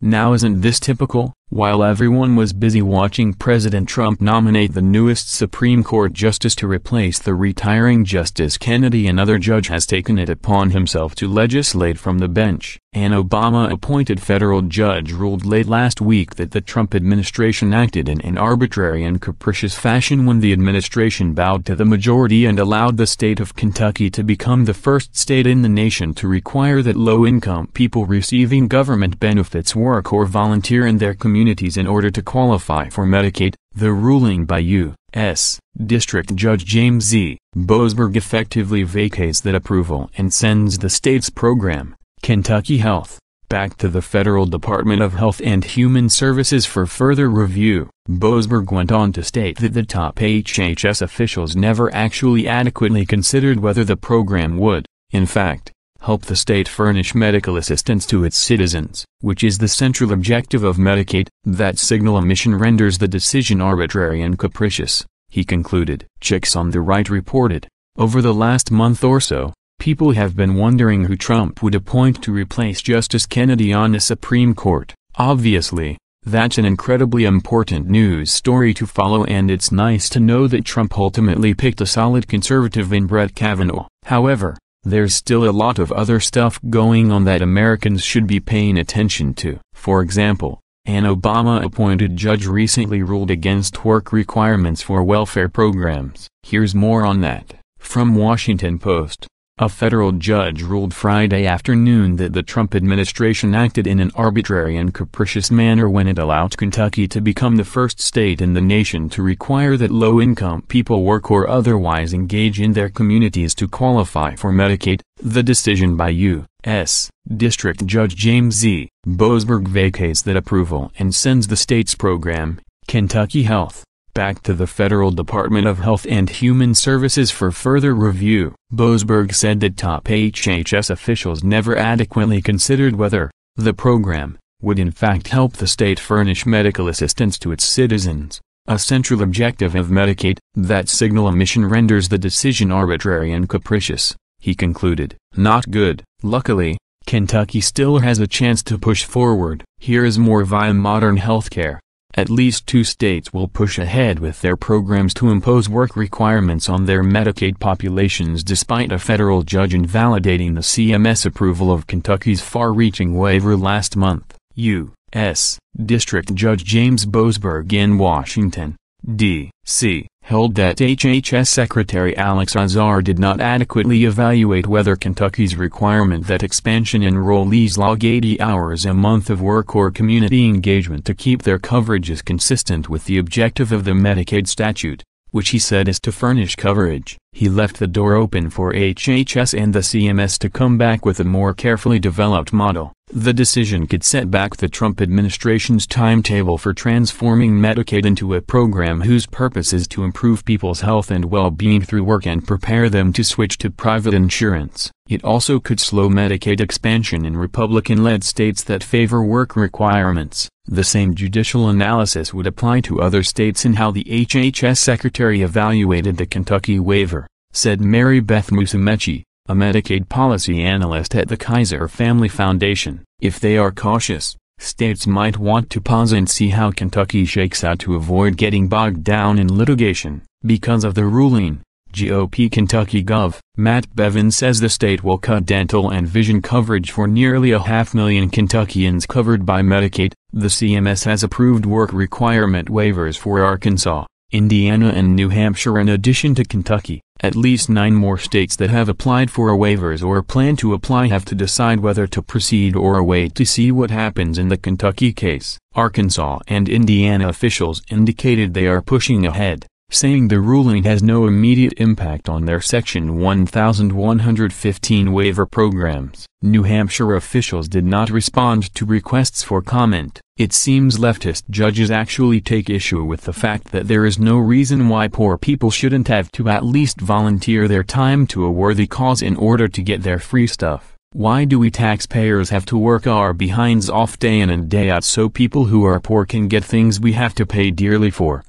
Now isn't this typical? While everyone was busy watching President Trump nominate the newest Supreme Court justice to replace the retiring Justice Kennedy, another judge has taken it upon himself to legislate from the bench. An Obama-appointed federal judge ruled late last week that the Trump administration acted in an arbitrary and capricious fashion when the administration bowed to the majority and allowed the state of Kentucky to become the first state in the nation to require that low-income people receiving government benefits work or volunteer in their communities in order to qualify for Medicaid. The ruling by U.S. District Judge James E. Boasberg effectively vacates that approval and sends the state's program, Kentucky Health, back to the Federal Department of Health and Human Services for further review. Boasberg went on to state that the top HHS officials never actually adequately considered whether the program would, in fact, help the state furnish medical assistance to its citizens, which is the central objective of Medicaid. That signal omission renders the decision arbitrary and capricious, he concluded. Chicks on the Right reported, over the last month or so, people have been wondering who Trump would appoint to replace Justice Kennedy on the Supreme Court. Obviously, that's an incredibly important news story to follow, and it's nice to know that Trump ultimately picked a solid conservative in Brett Kavanaugh. However, there's still a lot of other stuff going on that Americans should be paying attention to. For example, an Obama-appointed judge recently ruled against work requirements for welfare programs. Here's more on that. From Washington Post. A federal judge ruled Friday afternoon that the Trump administration acted in an arbitrary and capricious manner when it allowed Kentucky to become the first state in the nation to require that low-income people work or otherwise engage in their communities to qualify for Medicaid. The decision by U.S. District Judge James E. Boasberg vacates that approval and sends the state's program, Kentucky Health, back to the Federal Department of Health and Human Services for further review. Boasberg said that top HHS officials never adequately considered whether the program would in fact help the state furnish medical assistance to its citizens, a central objective of Medicaid. That signal omission renders the decision arbitrary and capricious, he concluded. Not good. Luckily, Kentucky still has a chance to push forward. Here is more via modern healthcare. At least 2 states will push ahead with their programs to impose work requirements on their Medicaid populations despite a federal judge invalidating the CMS approval of Kentucky's far-reaching waiver last month. U.S. District Judge James Boasberg in Washington, D.C., held that HHS Secretary Alex Azar did not adequately evaluate whether Kentucky's requirement that expansion enrollees log 80 hours a month of work or community engagement to keep their coverage is consistent with the objective of the Medicaid statute, which he said is to furnish coverage. He left the door open for HHS and the CMS to come back with a more carefully developed model. The decision could set back the Trump administration's timetable for transforming Medicaid into a program whose purpose is to improve people's health and well-being through work and prepare them to switch to private insurance. It also could slow Medicaid expansion in Republican-led states that favor work requirements. The same judicial analysis would apply to other states in how the HHS Secretary evaluated the Kentucky waiver, said Mary Beth Musumeci, a Medicaid policy analyst at the Kaiser Family Foundation. If they are cautious, states might want to pause and see how Kentucky shakes out to avoid getting bogged down in litigation. Because of the ruling, GOP Kentucky Gov. Matt Bevin says the state will cut dental and vision coverage for nearly 500,000 Kentuckians covered by Medicaid. The CMS has approved work requirement waivers for Arkansas, Indiana and New Hampshire in addition to Kentucky. At least 9 more states that have applied for waivers or plan to apply have to decide whether to proceed or wait to see what happens in the Kentucky case. Arkansas and Indiana officials indicated they are pushing ahead, saying the ruling has no immediate impact on their Section 1115 waiver programs. New Hampshire officials did not respond to requests for comment. It seems leftist judges actually take issue with the fact that there is no reason why poor people shouldn't have to at least volunteer their time to a worthy cause in order to get their free stuff. Why do we taxpayers have to work our behinds off day in and day out so people who are poor can get things we have to pay dearly for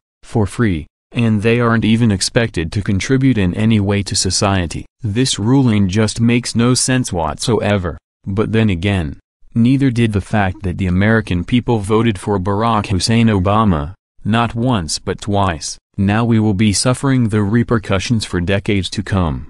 free? And they aren't even expected to contribute in any way to society. This ruling just makes no sense whatsoever. But then again, Neither did the fact that the American people voted for Barack Hussein Obama, not once but twice. Now we will be suffering the repercussions for decades to come.